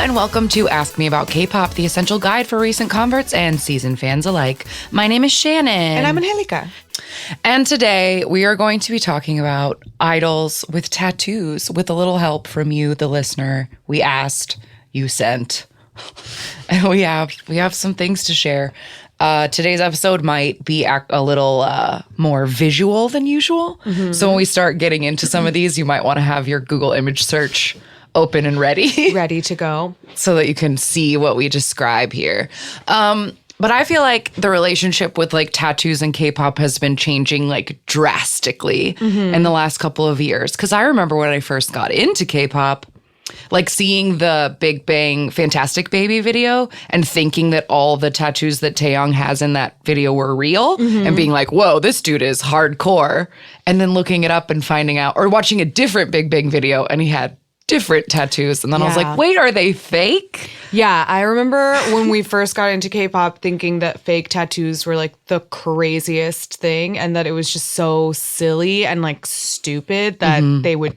and welcome to Ask Me About K-Pop, the essential guide for recent converts and seasoned fans alike. My name is Shannon. And I'm Angelica. And today we are going to be talking about idols with tattoos with a little help from you, the listener. We asked, you sent. And we have some things to share. Today's episode might be a little more visual than usual. Mm-hmm. So when we start getting into some of these, you might want to have your Google image search open and ready. Ready to go. So that you can see what we describe here. But I feel like the relationship with like tattoos and K-pop has been changing like drastically in the last couple of years. Because I remember when I first got into K-pop, like seeing the Big Bang Fantastic Baby video and thinking that all the tattoos that Taeyong has in that video were real and being like, whoa, this dude is hardcore. And then looking it up and finding out, or watching a different Big Bang video and he had different tattoos. And then I was like, wait, are they fake? Yeah, I remember when we first got into K-pop thinking that fake tattoos were like the craziest thing and that it was just so silly and like stupid that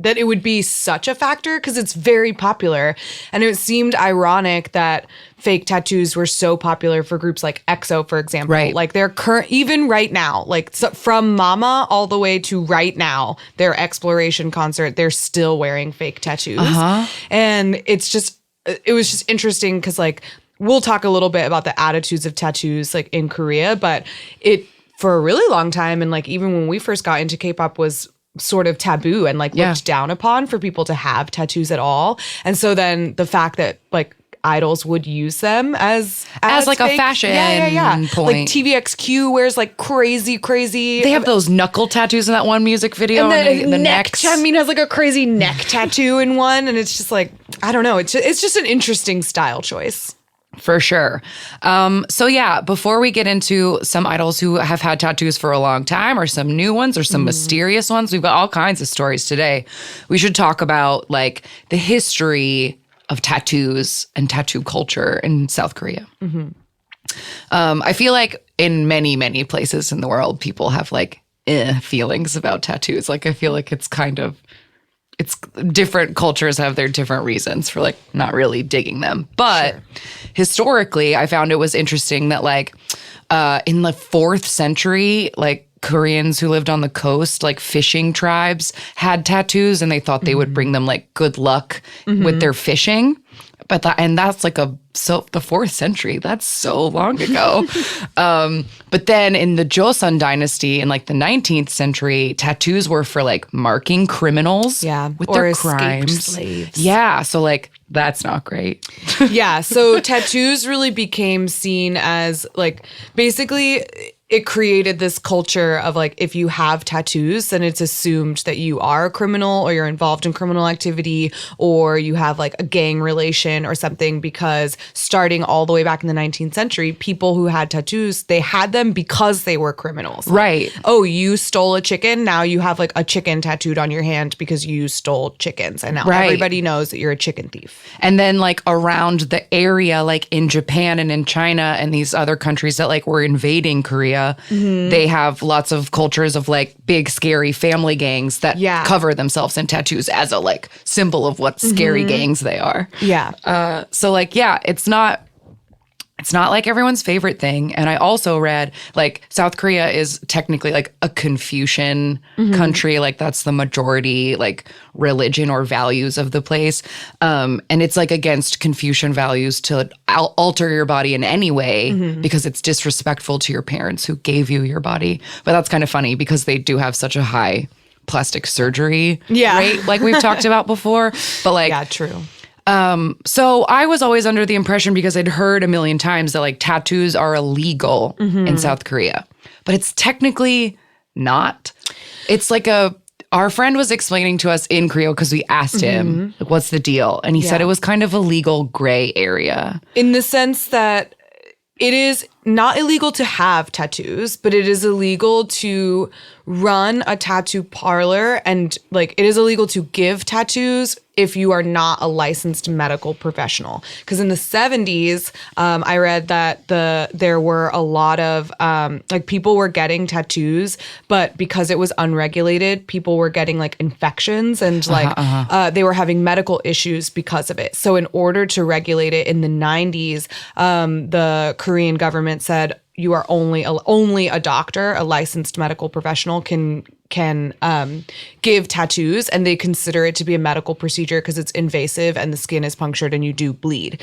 that it would be such a factor because it's very popular. And it seemed ironic that fake tattoos were so popular for groups like EXO, for example. Right. Like they're even right now, like from Mama all the way to right now, their Exploration concert, they're still wearing fake tattoos. And it was just interesting because like we'll talk a little bit about the attitudes of tattoos like in Korea, but it for a really long time and like even when we first got into K-pop was sort of taboo and like looked down upon for people to have tattoos at all. And so then the fact that like idols would use them as like fake, a fashion point. Like TVXQ wears like crazy. They have those knuckle tattoos in that one music video. And the neck. I mean, has like a crazy neck tattoo in one. And it's just like, I don't know. It's just an interesting style choice. For sure. So yeah, before we get into some idols who have had tattoos for a long time or some new ones or some mysterious ones, we've got all kinds of stories today. We should talk about like the history of tattoos and tattoo culture in South Korea. I feel like in many, many places in the world, people have like feelings about tattoos. Like I feel like it's different cultures have their different reasons for like not really digging them. But historically, I found it was interesting that like in the 4th century, like Koreans who lived on the coast, like fishing tribes had tattoos and they thought they would bring them like good luck with their fishing. But that's like the 4th century. That's so long ago. But then in the Joseon dynasty in like the 19th century, tattoos were for like marking criminals with their crimes. Slaves. Yeah. So like that's not great. So tattoos really became seen as like basically it created this culture of like if you have tattoos, then it's assumed that you are a criminal or you're involved in criminal activity or you have like a gang relation or something because starting all the way back in the 19th century, people who had tattoos, they had them because they were criminals. Right. Oh, you stole a chicken. Now you have like a chicken tattooed on your hand because you stole chickens. And now everybody knows that you're a chicken thief. And then like around the area, like in Japan and in China and these other countries that like were invading Korea, they have lots of cultures of like big scary family gangs that cover themselves in tattoos as a like symbol of what scary gangs they are. So like it's not like everyone's favorite thing. And I also read like South Korea is technically like a Confucian country. Like that's the majority like religion or values of the place. And it's like against Confucian values to alter your body in any way because it's disrespectful to your parents who gave you your body. But that's kind of funny because they do have such a high plastic surgery rate like we've talked about before. But like true. So I was always under the impression because I'd heard a million times that like tattoos are illegal in South Korea, but it's technically not. It's like our friend was explaining to us in Korea because we asked him, like, what's the deal? And he said it was kind of a legal gray area. In the sense that it is not illegal to have tattoos, but it is illegal to run a tattoo parlor, and like it is illegal to give tattoos if you are not a licensed medical professional. Because in the 70s, I read that there were a lot of like people were getting tattoos, but because it was unregulated, people were getting like infections and they were having medical issues because of it. So in order to regulate it in the 90s, the Korean government said you are only a doctor, a licensed medical professional can give tattoos, and they consider it to be a medical procedure because it's invasive and the skin is punctured and you do bleed.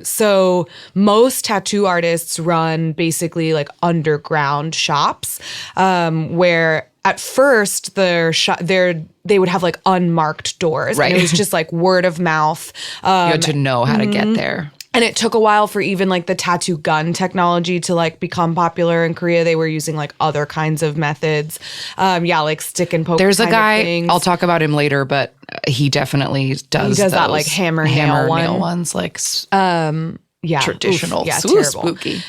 So most tattoo artists run basically like underground shops where at first they would have like unmarked doors. Right. And it was just like word of mouth. You had to know how to get there. And it took a while for even like the tattoo gun technology to like become popular in Korea. They were using like other kinds of methods. Like stick and poke. There's a guy, I'll talk about him later, but he definitely does that like hammer nail ones, like traditional. Terrible. Spooky.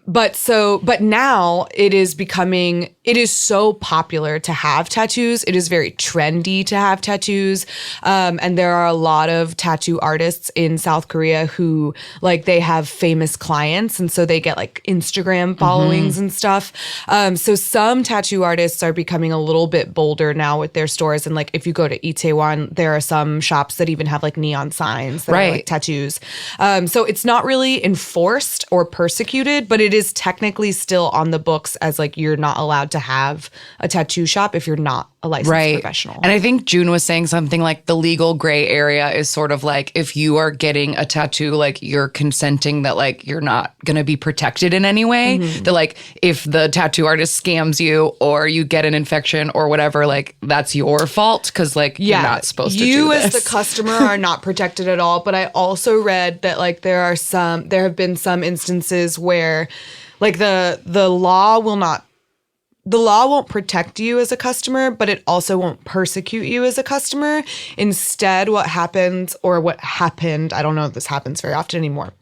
But now it is so popular to have tattoos. It is very trendy to have tattoos. And there are a lot of tattoo artists in South Korea who like they have famous clients. And so they get like Instagram followings and stuff. So some tattoo artists are becoming a little bit bolder now with their stores. And like if you go to Itaewon, there are some shops that even have like neon signs that are like tattoos. So it's not really enforced or persecuted, but it is technically still on the books as like you're not allowed to have a tattoo shop if you're not a licensed professional. And I think June was saying something like the legal gray area is sort of like if you are getting a tattoo, like you're consenting that like you're not going to be protected in any way. That like if the tattoo artist scams you or you get an infection or whatever, like that's your fault because like you're not supposed to do this. You as the customer are not protected at all. But I also read that like there have been some instances where like the law won't protect you as a customer, but it also won't persecute you as a customer. Instead, what happened, I don't know if this happens very often anymore,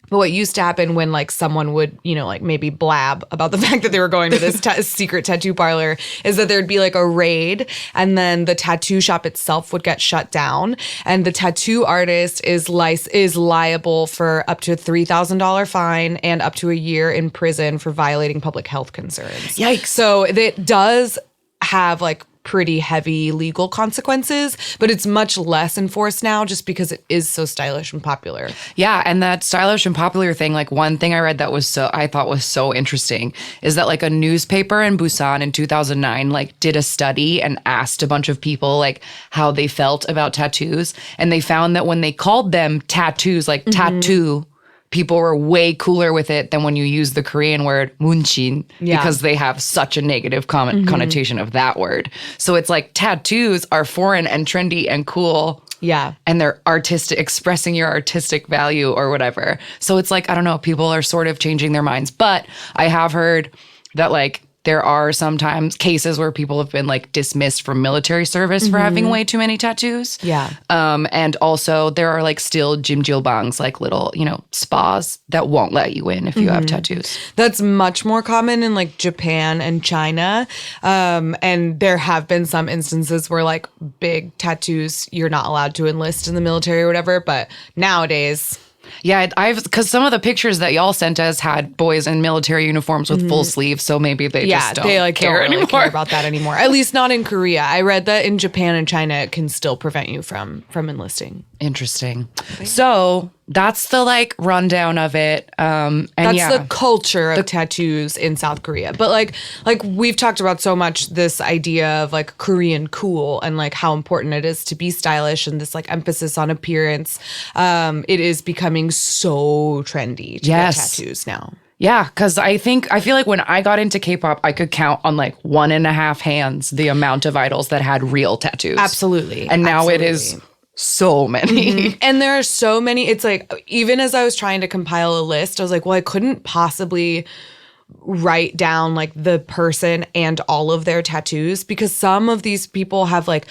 but what used to happen when like someone would, like maybe blab about the fact that they were going to this secret tattoo parlor is that there'd be like a raid and then the tattoo shop itself would get shut down and the tattoo artist is liable for up to a $3,000 fine and up to a year in prison for violating public health concerns. Yikes. So it does have like pretty heavy legal consequences, but it's much less enforced now just because it is so stylish and popular. Yeah, and that stylish and popular thing, like one thing I read that I thought was so interesting is that like a newspaper in Busan in 2009 like did a study and asked a bunch of people like how they felt about tattoos, and they found that when they called them tattoos, like tattoo, people were way cooler with it than when you use the Korean word munchin because they have such a negative connotation of that word. So it's like tattoos are foreign and trendy and cool. Yeah. And they're artistic, expressing your artistic value or whatever. So it's like, I don't know, people are sort of changing their minds. But I have heard that like there are sometimes cases where people have been like dismissed from military service for having way too many tattoos. Yeah. And also there are like still jjimjilbangs, like little, spas that won't let you in if you have tattoos. That's much more common in like Japan and China. And there have been some instances where like big tattoos, you're not allowed to enlist in the military or whatever. But nowadays... Yeah, because some of the pictures that y'all sent us had boys in military uniforms with full sleeves, so maybe they just don't care don't really anymore. Care about that anymore. At least not in Korea. I read that in Japan and China, it can still prevent you from enlisting. Interesting. So that's the like rundown of it. And that's the culture of tattoos in South Korea. But like we've talked about so much this idea of like Korean cool and like how important it is to be stylish and this like emphasis on appearance. It is becoming so trendy to get tattoos now. Yeah, because I feel like when I got into K-pop, I could count on like 1.5 hands the amount of idols that had real tattoos. Absolutely. And now it is so many. And there are so many. It's like, even as I was trying to compile a list, I was like, well, I couldn't possibly write down like the person and all of their tattoos because some of these people have like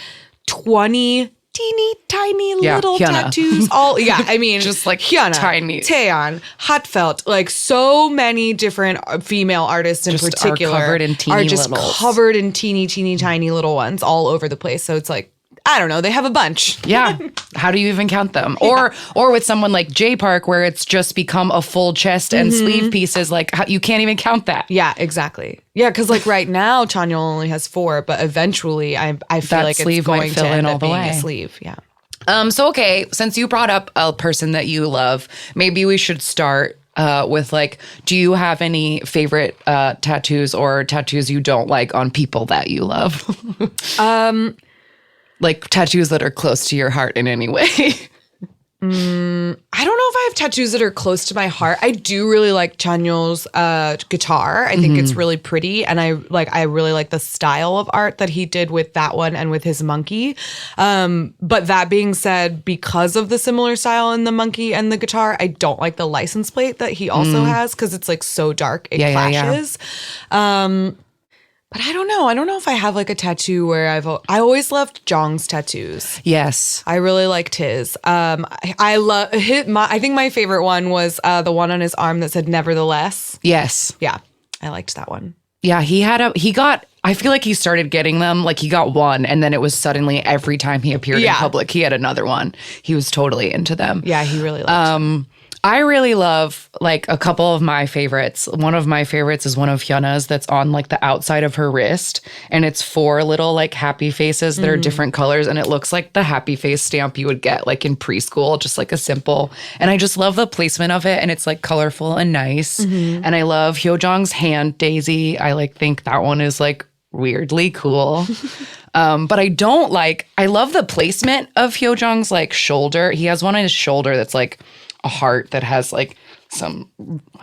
20 teeny tiny little Hyuna. tattoos. I mean, Just like Hyuna, tiny. Taeyeon, Hatfelt, like so many different female artists in Just are particular covered in teeny just littles. covered in teeny tiny little ones all over the place. So it's like, I don't know, they have a bunch. Yeah. How do you even count them? Or with someone like J Park, where it's just become a full chest and sleeve pieces, like you can't even count that. Yeah, exactly. Yeah, because like right now, Chanyeol only has 4, but eventually I feel That like sleeve it's going might to fill in end all up the being way. a sleeve. Yeah. So, okay, since you brought up a person that you love, maybe we should start with like, do you have any favorite tattoos or tattoos you don't like on people that you love? Like tattoos that are close to your heart in any way. I don't know if I have tattoos that are close to my heart. I do really like Chanyeol's guitar. I think it's really pretty, and I really like the style of art that he did with that one and with his monkey. But that being said, because of the similar style in the monkey and the guitar, I don't like the license plate that he also has because it's like so dark it clashes. But I don't know. I don't know if I have like a tattoo where I always loved Jong's tattoos. Yes. I really liked his. I love his. I think my favorite one was the one on his arm that said "Nevertheless." Yes. Yeah, I liked that one. Yeah, I feel like he started getting them, like he got one, and then it was suddenly every time he appeared in public, he had another one. He was totally into them. Yeah, he really liked I really love like a couple of my favorites. One of my favorites is one of Hyuna's that's on like the outside of her wrist, and it's 4 little like happy faces that are different colors, and it looks like the happy face stamp you would get like in preschool, just like a simple. And I just love the placement of it, and it's like colorful and nice. And I love Hyojong's hand daisy. I like think that one is like weirdly cool. But I love the placement of Hyojong's like shoulder. He has one on his shoulder that's like a heart that has like some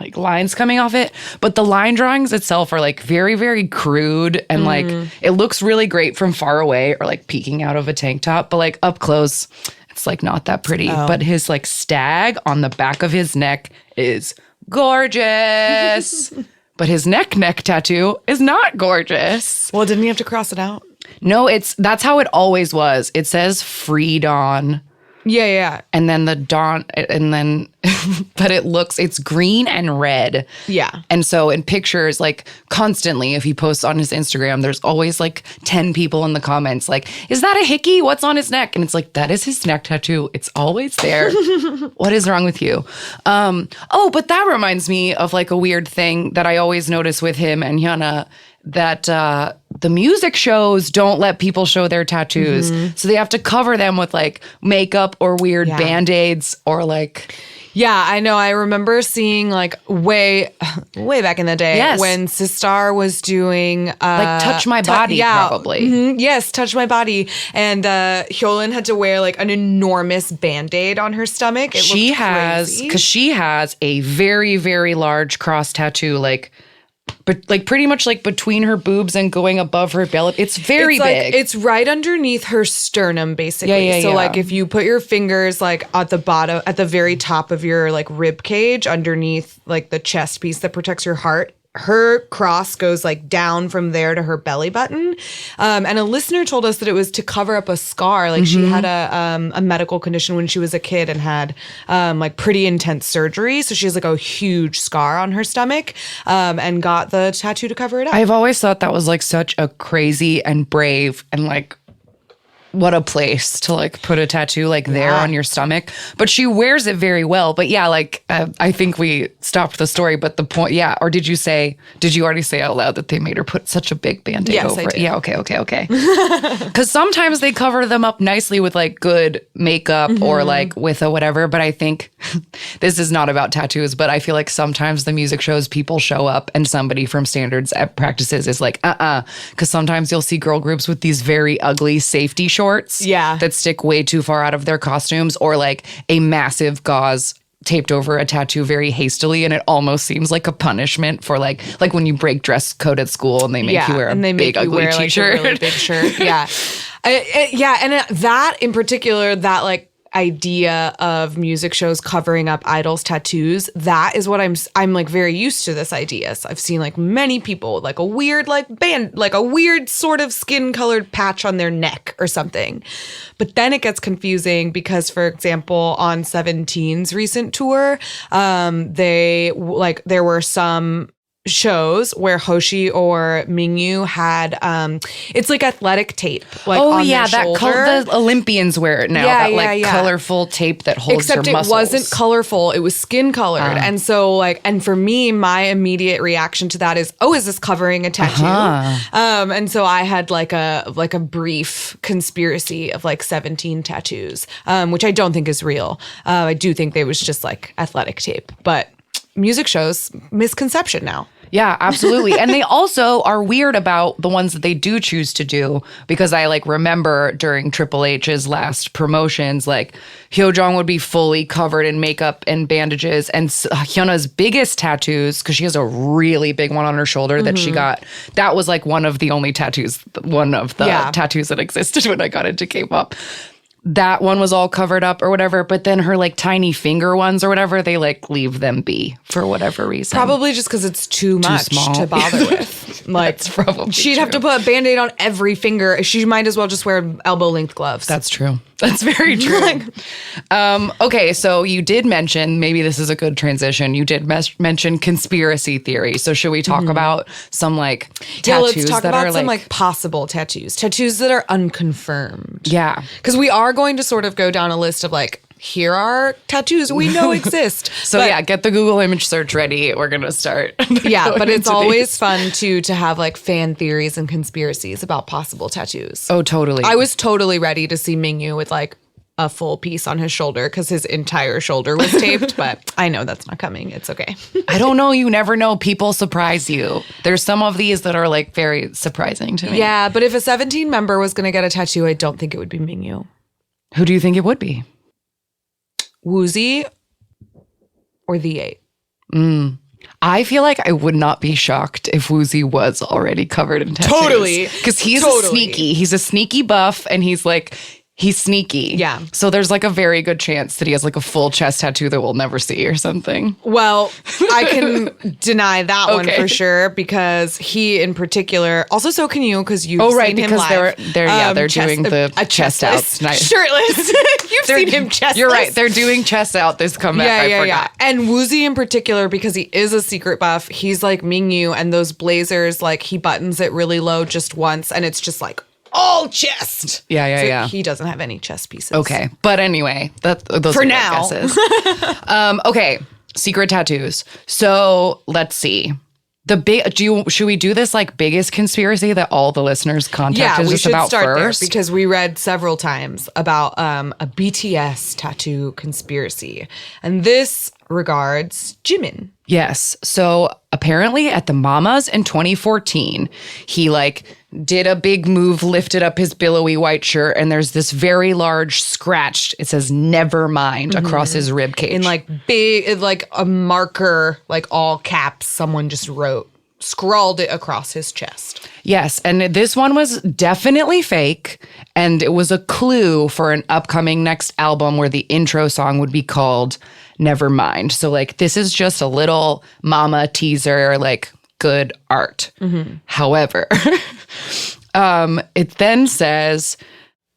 like lines coming off it, but the line drawings itself are like very, very crude, and like it looks really great from far away or like peeking out of a tank top, but like up close it's like not that pretty. But his like stag on the back of his neck is gorgeous. But his neck tattoo is not gorgeous. Well, didn't he have to cross it out? No, that's how it always was. It says Free Dawn. Yeah. And then the dawn, and then, but it's green and red. Yeah. And so in pictures, like constantly, if he posts on his Instagram, there's always like 10 people in the comments like, is that a hickey? What's on his neck? And it's like, that is his neck tattoo. It's always there. What is wrong with you? But that reminds me of like a weird thing that I always notice with him and Hyuna, that the music shows don't let people show their tattoos. So they have to cover them with like makeup or weird Band-Aids or like... Yeah, I know. I remember seeing like way back in the day when Sistar was doing... like Touch My Body, probably. Yes, Touch My Body. And Hyolyn had to wear like an enormous Band-Aid on her stomach. She has a very, very large cross tattoo, but like pretty much like between her boobs and going above her belly. It's very big. It's right underneath her sternum, basically. Like if you put your fingers like at the bottom, at the very top of your like rib cage underneath like the chest piece that protects your heart, her cross goes like down from there to her belly button. And a listener told us that it was to cover up a scar. Like she had a medical condition when she was a kid and had like pretty intense surgery. So she has like a huge scar on her stomach and got the tattoo to cover it up. I've always thought that was like such a crazy and brave and like what a place to like put a tattoo like there on your stomach. But she wears it very well. But yeah, like I think we stopped the story. But the point, or did you already say out loud that they made her put such a big Band-Aid over it? Yeah, okay. Because sometimes they cover them up nicely with like good makeup or like with a whatever. But I think this is not about tattoos, but I feel like sometimes the music shows people show up and somebody from standards at practices is like, because sometimes you'll see girl groups with these very ugly safety shorts that stick way too far out of their costumes, or like a massive gauze taped over a tattoo very hastily, and it almost seems like a punishment for like when you break dress code at school and they make you wear a big ugly t-shirt. Like a really big shirt. And that in particular, that like idea of music shows covering up idols' tattoos, that is what I'm like very used to this idea. So I've seen like many people with like a weird like band, like a weird sort of skin colored patch on their neck or something. But then it gets confusing because, for example, on 17's recent tour, there were some shows where Hoshi or Mingyu had it's like athletic tape like on their shoulder. The Olympians wear it now, colorful tape that holds except your muscles. It wasn't colorful, it was skin colored. And so like, and for me, my immediate reaction to that is, oh, is this covering a tattoo? And so I had like a brief conspiracy of like 17 tattoos, which I don't think is real. I do think they was just like athletic tape, but music shows, misconception now. Yeah, absolutely. And they also are weird about the ones that they do choose to do, because I like remember during Triple H's last promotions, like Hyojong would be fully covered in makeup and bandages, and Hyuna's biggest tattoos, because she has a really big one on her shoulder that she got, that was like one of the only tattoos, tattoos that existed when I got into K-pop. That one was all covered up or whatever, but then her like tiny finger ones or whatever, they like leave them be for whatever reason. Probably just because it's too much to bother with. Like, that's probably she'd have to put a Band-Aid on every finger. She might as well just wear elbow-length gloves. That's true. That's very true. Okay, so you did mention, maybe this is a good transition, you did mention conspiracy theory. So should we talk about some like tattoos let's talk that about are some like possible tattoos that are unconfirmed. Yeah. Because we are going to sort of go down a list of like, here are tattoos we know exist. So get the Google image search ready. We're going to start. Yeah, but it's always fun to have like fan theories and conspiracies about possible tattoos. Oh, totally. I was totally ready to see Mingyu with like a full piece on his shoulder because his entire shoulder was taped, but I know that's not coming. It's okay. I don't know. You never know. People surprise you. There's some of these that are like very surprising to me. Yeah, but if a 17 member was going to get a tattoo, I don't think it would be Mingyu. Who do you think it would be? Woozi or the 8? I feel like I would not be shocked if Woozi was already covered in tattoos. Totally. Because he's a sneaky. He's a sneaky buff, and he's sneaky. Yeah. So there's like a very good chance that he has like a full chest tattoo that we'll never see or something. Well, I can deny that one for sure, because he in particular, also so can you, because you've seen him live. They're doing the chest out. Shirtless. You've seen him chestless. You're right. They're doing chest out this comeback. I forgot. Yeah. And Woozi in particular, because he is a secret buff, he's like Mingyu, and those blazers, like he buttons it really low just once, and it's just like all chest. Yeah. He doesn't have any chest pieces. Okay. But anyway, those for are now. Guesses. Okay. Secret tattoos. So let's see. Should we do this like biggest conspiracy that all the listeners contacted us about first? Yeah, we should start there because we read several times about a BTS tattoo conspiracy. And this regards Jimin. Yes. So apparently at the Mamas in 2014, he like did a big move, lifted up his billowy white shirt, and there's this very large scratch. It says "Never Mind" across his rib cage. In like big, like a marker, like all caps, someone just scrawled it across his chest. Yes, and this one was definitely fake, and it was a clue for an upcoming next album where the intro song would be called Never Mind. So like this is just a little mama teaser, like good art. However, it then says,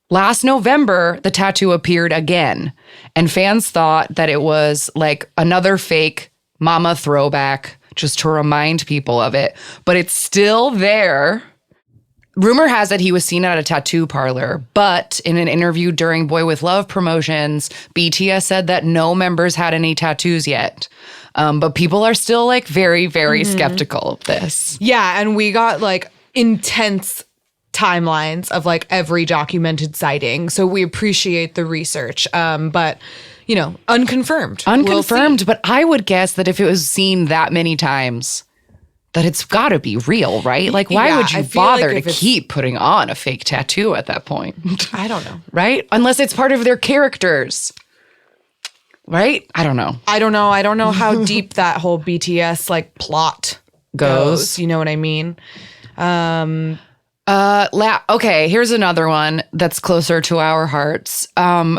last November, the tattoo appeared again, and fans thought that it was like another fake mama throwback just to remind people of it, but it's still there. Rumor has it he was seen at a tattoo parlor, but in an interview during Boy With Love promotions, BTS said that no members had any tattoos yet. But people are still like very, very skeptical of this. Yeah, and we got like intense timelines of like every documented sighting. So we appreciate the research. But you know, unconfirmed. Unconfirmed, but I would guess that if it was seen that many times, that it's got to be real, right? Like, why would you bother to keep putting on a fake tattoo at that point? I don't know. Right? Unless it's part of their characters. Right? I don't know. I don't know how deep that whole BTS like plot goes. You know what I mean? Okay, here's another one that's closer to our hearts.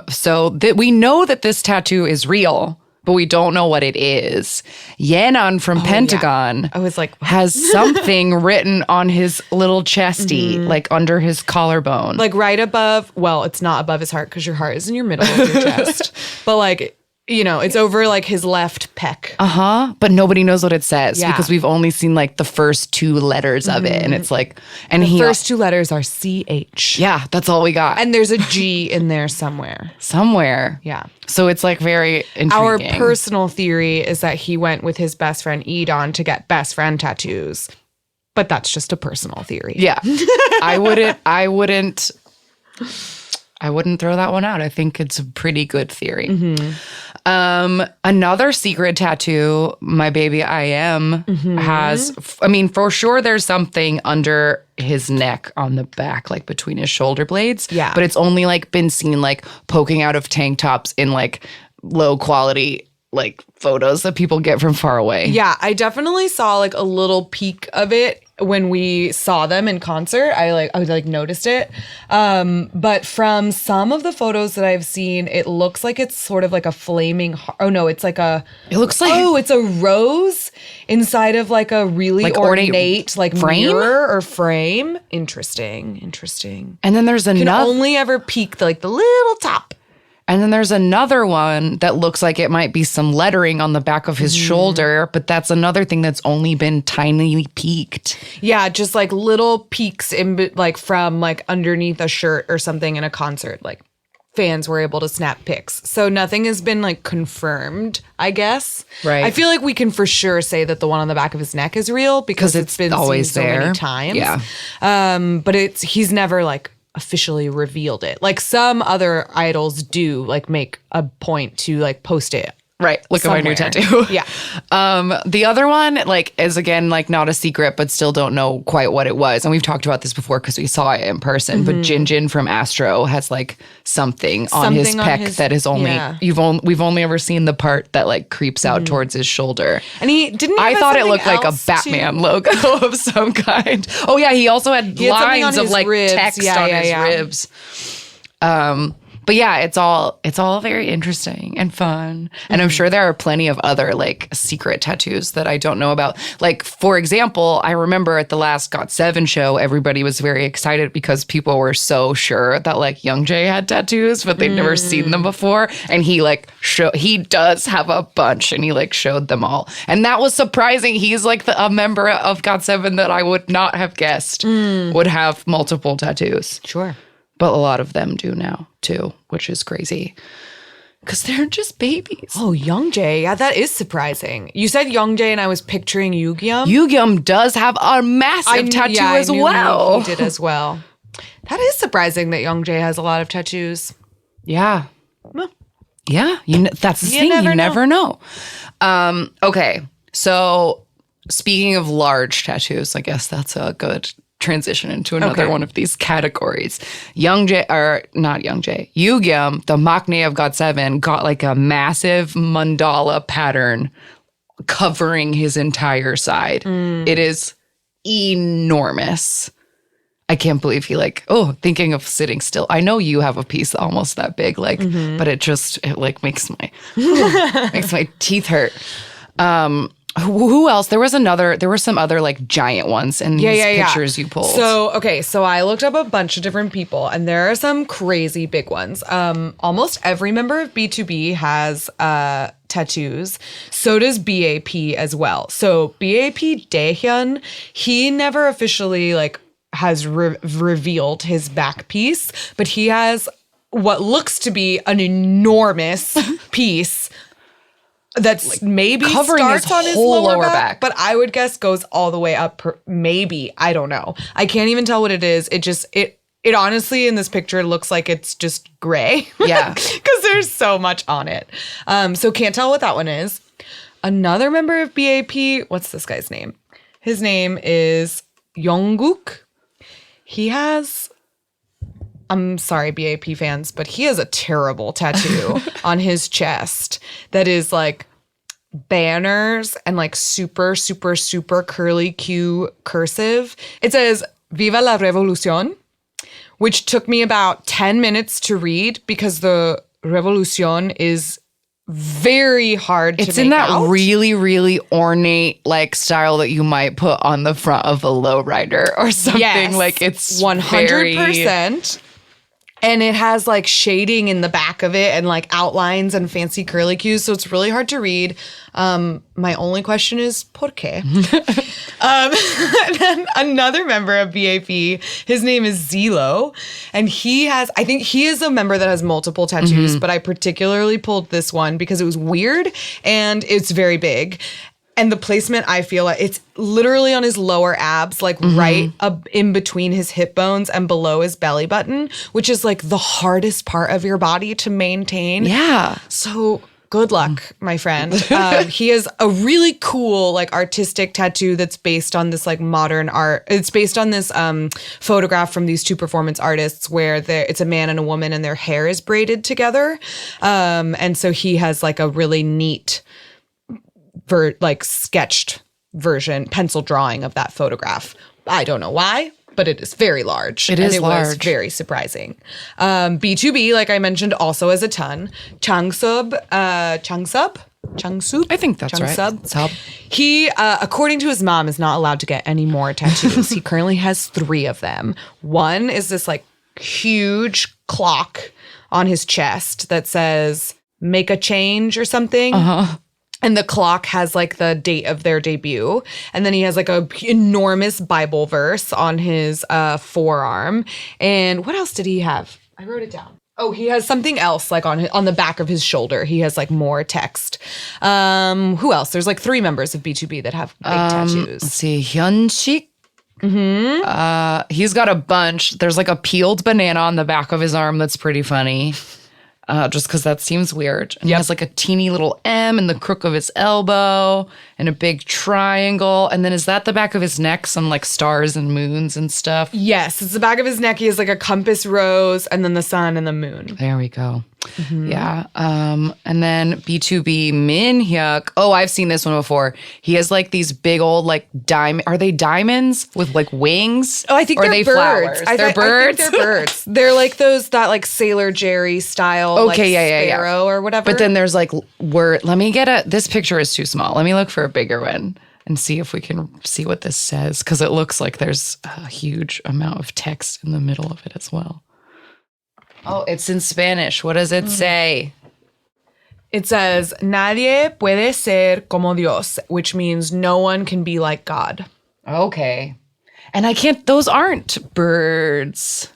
So that we know that this tattoo is real, but we don't know what it is. Yenan from Pentagon I was like, has something written on his little chesty, like under his collarbone. like right above, well, it's not above his heart because your heart is in your middle of your chest. But like, you know, it's over like his left pec. But nobody knows what it says Yeah. because we've only seen like the first two letters of it. And it's like, and The first two letters are CH. yeah, that's all we got. And there's a G in there somewhere. Somewhere. Yeah. So it's like very intriguing. Our personal theory is that he went with his best friend Edon to get best friend tattoos. But that's just a personal theory. Yeah. I wouldn't throw that one out. I think it's a pretty good theory. Another secret tattoo, my baby I Am has, I mean, for sure there's something under his neck on the back, like between his shoulder blades. Yeah. But it's only like been seen like poking out of tank tops in like low quality like photos that people get from far away. Yeah, I definitely saw like a little peek of it when we saw them in concert. I noticed it. But from some of the photos that I've seen, it looks like it's sort of like a flaming it looks like it's a rose inside of like a really Like ornate like frame? mirror or frame. Interesting. And then there's Can another. only ever peek the little top. And then there's another one that looks like it might be some lettering on the back of his shoulder, but that's another thing that's only been tiny peaked. Yeah, just like little peeks in like from like underneath a shirt or something in a concert. Like fans were able to snap pics. So nothing has been like confirmed, I guess. Right. I feel like we can for sure say that the one on the back of his neck is real because it's been always seen so there. many times. Yeah. But he's never like officially revealed it. Like some other idols do like make a point to like post it. Right. Look somewhere. at my new tattoo. Yeah. The other one, like, is again, like, not a secret, but still don't know quite what it was. And we've talked about this before because we saw it in person. But Jin Jin from Astro has like something on his pec that is only we've only ever seen the part that like creeps out towards his shoulder. And he didn't. I thought it looked like a Batman logo of some kind. Oh yeah, he also had lines of like ribs. text on his ribs. But yeah, it's all very interesting and fun. And I'm sure there are plenty of other like secret tattoos that I don't know about. Like, for example, I remember at the last GOT7 show, everybody was very excited because people were so sure that like Youngjae had tattoos, but they'd never seen them before. And he like he does have a bunch and he like showed them all. And that was surprising. He's like a member of GOT7 that I would not have guessed would have multiple tattoos. Sure. But a lot of them do now, too, which is crazy. Because they're just babies. Oh, Youngjae. Yeah, that is surprising. You said Youngjae and I was picturing Yugyeom. Yugyeom does have a massive tattoo as well. He did as well. That is surprising that Youngjae has a lot of tattoos. Yeah. Well, yeah. That's the thing. You never know. Okay. So speaking of large tattoos, I guess that's a good transition into another one of these categories. Yugyeom, the maknae of GOT7, got like a massive mandala pattern covering his entire side. It is enormous. I can't believe he thinking of sitting still. I know you have a piece almost that big, but it like makes my teeth hurt. Who else? There were some other like giant ones in these pictures you pulled. So I looked up a bunch of different people and there are some crazy big ones. Almost every member of B2B has tattoos. So does BAP as well. So BAP Daehyun, he never officially like has revealed his back piece, but he has what looks to be an enormous piece that's like maybe covering starts his on his whole lower lower back, but I would guess goes all the way up. Maybe, I don't know. I can't even tell what it is. It honestly in this picture looks like it's just gray. Yeah, because there's so much on it. So can't tell what that one is. Another member of BAP. What's this guy's name? His name is Jungkook. He has. I'm sorry, BAP fans, but he has a terrible tattoo on his chest that is like banners and like super, super, super curly Q cursive. It says Viva la Revolución, which took me about 10 minutes to read because the Revolución is very hard to make out. It's in that really, really ornate like style that you might put on the front of a lowrider or something. Yes, like it's 100%. And it has like shading in the back of it and like outlines and fancy curly cues. So it's really hard to read. My only question is, ¿por qué? And then another member of BAP, his name is Zilo. And I think he is a member that has multiple tattoos, but I particularly pulled this one because it was weird and it's very big. And the placement, I feel like it's literally on his lower abs, like right up in between his hip bones and below his belly button, which is like the hardest part of your body to maintain. Yeah. So good luck, my friend. He has a really cool, like artistic tattoo that's based on this like modern art. It's based on this photograph from these two performance artists where it's a man and a woman and their hair is braided together. And so he has like a really neat sketched version, pencil drawing of that photograph. I don't know why, but it is very large. It is large. It was very surprising. B2B, like I mentioned, also has a ton. Changsub? I think that's right. He, according to his mom, is not allowed to get any more tattoos. He currently has 3 of them. One is this like huge clock on his chest that says, make a change or something. And the clock has like the date of their debut. And then he has like a enormous Bible verse on his forearm. And what else did he have? I wrote it down. Oh, he has something else like on the back of his shoulder. He has like more text. Who else? There's like 3 members of B2B that have big tattoos. Let's see. Hyunshik. He's got a bunch. There's like a peeled banana on the back of his arm that's pretty funny. Just because that seems weird. And he has like a teeny little M in the crook of his elbow and a big triangle. And then is that the back of his neck? Some like stars and moons and stuff? Yes, it's the back of his neck. He has like a compass rose and then the sun and the moon. There we go. Yeah. And then B2B Min Hyuk. Oh, I've seen this one before. He has like these big old like diamond. Are they diamonds with like wings? Oh, I think they're birds. Flowers? They're birds? I think they're birds. They're like that like Sailor Jerry style. Okay, like sparrow or whatever. But then there's like let me get this picture is too small. Let me look for a bigger one and see if we can see what this says. Because it looks like there's a huge amount of text in the middle of it as well. Oh, it's in Spanish. What does it say? It says, Nadie puede ser como Dios, which means no one can be like God. Okay. And those aren't birds.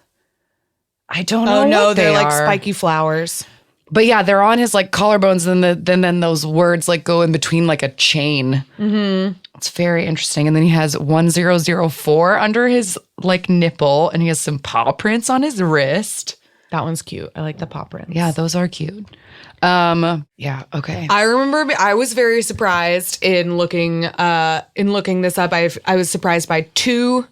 I don't know. Oh, no, they're like spiky flowers. But yeah, they're on his like collarbones, and then those words like go in between like a chain. It's very interesting. And then he has 1004 under his like nipple, and he has some paw prints on his wrist. That one's cute. I like the paw prints. Yeah, those are cute. Yeah, okay. I remember I was very surprised in looking this up. I was surprised by 2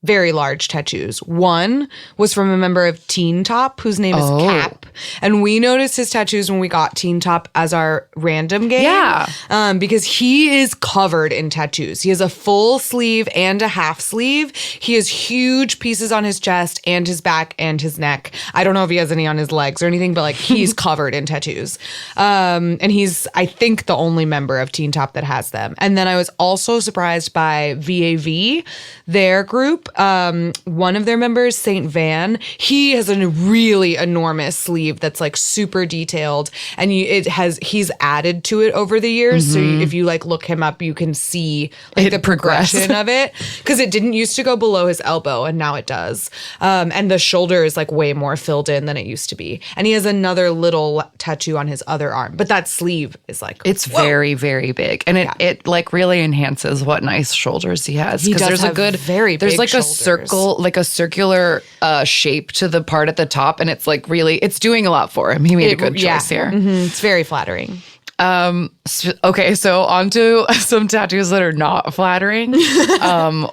very large tattoos. One was from a member of Teen Top whose name is Cap. And we noticed his tattoos when we got Teen Top as our random game. Yeah. Because he is covered in tattoos. He has a full sleeve and a half sleeve. He has huge pieces on his chest and his back and his neck. I don't know if he has any on his legs or anything, but like he's covered in tattoos. And he's, I think, the only member of Teen Top that has them. And then I was also surprised by VAV, their group. One of their members, Saint Van, he has a really enormous sleeve that's like super detailed, and he's added to it over the years. So if you like look him up, you can see like the progression of it, because it didn't used to go below his elbow, and now it does. And the shoulder is like way more filled in than it used to be. And he has another little tattoo on his other arm, but that sleeve is like very, very big, and it like really enhances what nice shoulders he has. Because there's there's like shoulders. A circle, like a circular shape to the part at the top, and it's like really, it's doing a lot for him. He made a good choice here. It's very flattering. Okay, so on to some tattoos that are not flattering.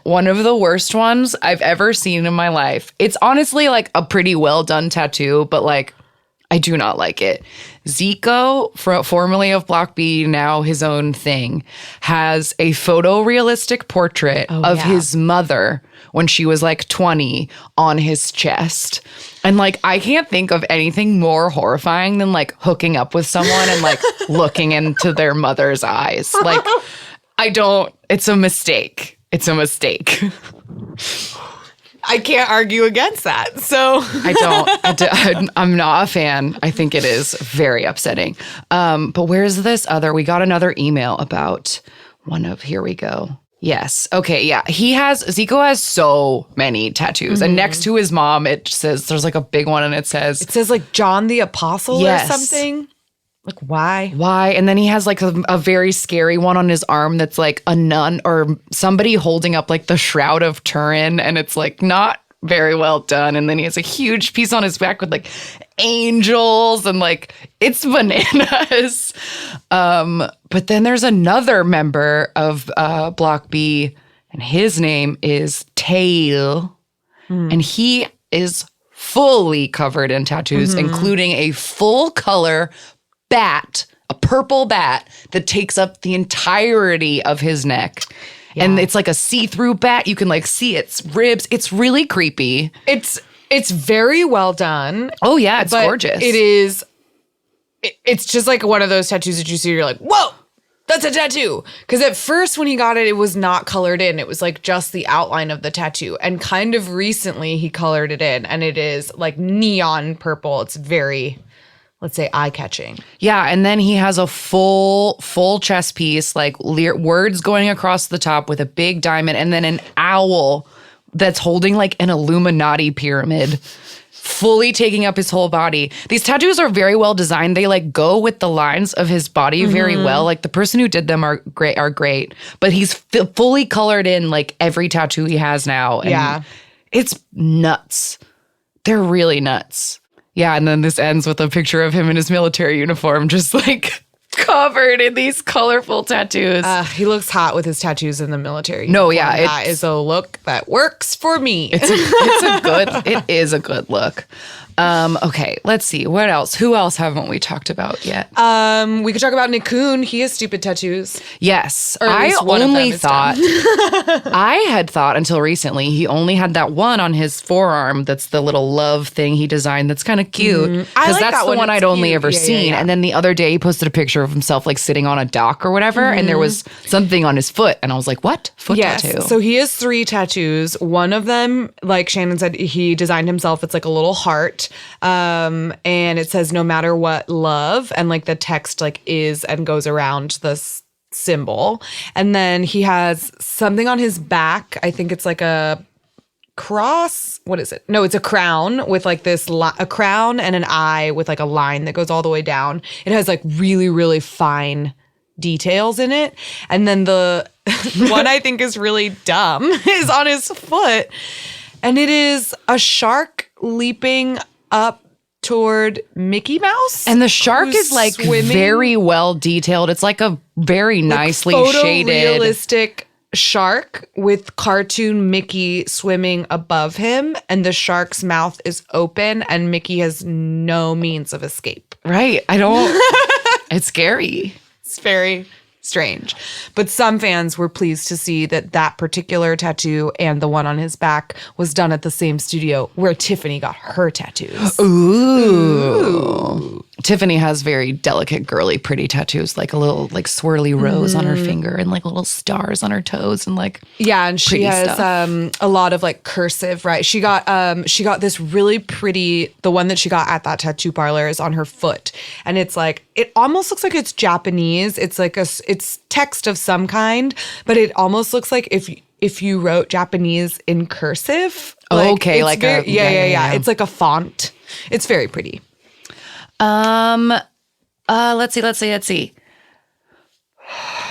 One of the worst ones I've ever seen in my life. It's honestly like a pretty well done tattoo, but like I do not like it. Zico, formerly of Block B, now his own thing, has a photorealistic portrait of his mother when she was like 20 on his chest. And like, I can't think of anything more horrifying than like hooking up with someone and like looking into their mother's eyes. Like, it's a mistake. It's a mistake. I can't argue against that. So I'm not a fan. I think it is very upsetting. But where's this other? We got another email about here we go. Yes. Okay. Yeah. Zico has so many tattoos. And next to his mom, it says, there's like a big one and it says like John the Apostle or something. Like, why? Why? And then he has like a very scary one on his arm that's like a nun or somebody holding up like the Shroud of Turin. And it's like not very well done. And then he has a huge piece on his back with like angels and like it's bananas. But then there's another member of Block B and his name is Tail. And he is fully covered in tattoos, including a full color bat, a purple bat that takes up the entirety of his neck. Yeah. And it's like a see-through bat. You can like see its ribs. It's really creepy. It's very well done. Oh yeah, it's gorgeous. It is. It's just like one of those tattoos that you see, you're like, whoa, that's a tattoo. Because at first when he got it, it was not colored in. It was like just the outline of the tattoo. And kind of recently he colored it in and it is like neon purple. It's very, let's say, eye-catching. Yeah, and then he has a full chest piece, like words going across the top with a big diamond, and then an owl that's holding like an Illuminati pyramid, fully taking up his whole body. These tattoos are very well designed. They like go with the lines of his body very well. Like the person who did them are great, but he's fully colored in like every tattoo he has now. And it's nuts. They're really nuts. Yeah, and then this ends with a picture of him in his military uniform, just like covered in these colorful tattoos. He looks hot with his tattoos in the military. No, yeah. That is a look that works for me. It is a good look. Okay, let's see. What else? Who else haven't we talked about yet? We could talk about Nikun. He has stupid tattoos. Yes. I had thought until recently he only had that one on his forearm that's the little love thing he designed that's kind of cute. Because that's the one I'd only ever seen. Yeah. And then the other day he posted a picture of himself like sitting on a dock or whatever, and there was something on his foot. And I was like, what? Foot tattoo? So he has 3 tattoos. One of them, like Shannon said, he designed himself. It's like a little heart. And it says no matter what, love, and like the text like is and goes around this symbol. And then he has something on his back. I think it's like a cross. What is it? No, it's a crown with like this a crown and an eye with like a line that goes all the way down. It has like really, really fine details in it. And then the one I think is really dumb is on his foot. And it is a shark leaping up toward Mickey Mouse. And the shark is like swimming. Very well detailed. It's like a very nicely shaded. Photorealistic shark with cartoon Mickey swimming above him. And the shark's mouth is open and Mickey has no means of escape. Right. It's scary. It's very strange. But some fans were pleased to see that particular tattoo and the one on his back was done at the same studio where Tiffany got her tattoos. Ooh. Tiffany has very delicate, girly, pretty tattoos, like a little like swirly rose on her finger and like little stars on her toes and like and she has a lot of like cursive, right? She got this really pretty, the one that she got at that tattoo parlor is on her foot, and it's like it almost looks like it's Japanese. It's like it's text of some kind, but it almost looks like if you wrote Japanese in cursive. Okay, like yeah. It's like a font. It's very pretty. Let's see.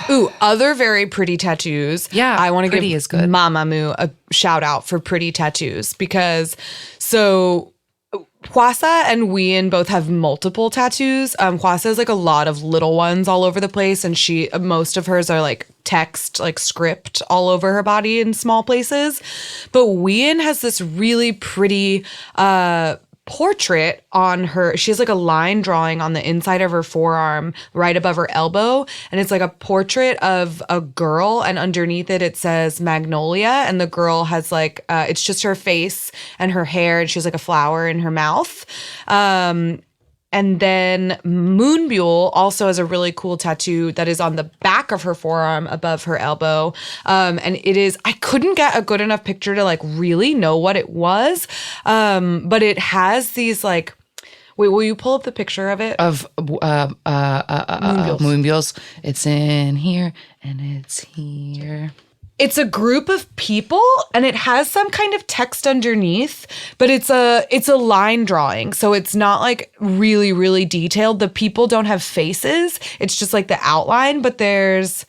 Ooh, other very pretty tattoos. Yeah, I want to give Mamamoo a shout out for pretty tattoos because Hwasa and Wheein both have multiple tattoos. Hwasa has like a lot of little ones all over the place, and most of hers are like text, like script all over her body in small places. But Wheein has this really pretty portrait on her. She has like a line drawing on the inside of her forearm right above her elbow, and it's like a portrait of a girl, and underneath it says Magnolia, and the girl has like it's just her face and her hair, and she has like a flower in her mouth. And then Moonbyul also has a really cool tattoo that is on the back of her forearm above her elbow. And it is, I couldn't get a good enough picture to like really know what it was. But it has these like, wait, will you pull up the picture of it? Of Moonbyul's. It's in here and it's here. It's a group of people, and it has some kind of text underneath, but it's a line drawing, so it's not like really, really detailed. The people don't have faces. It's just like the outline, but there's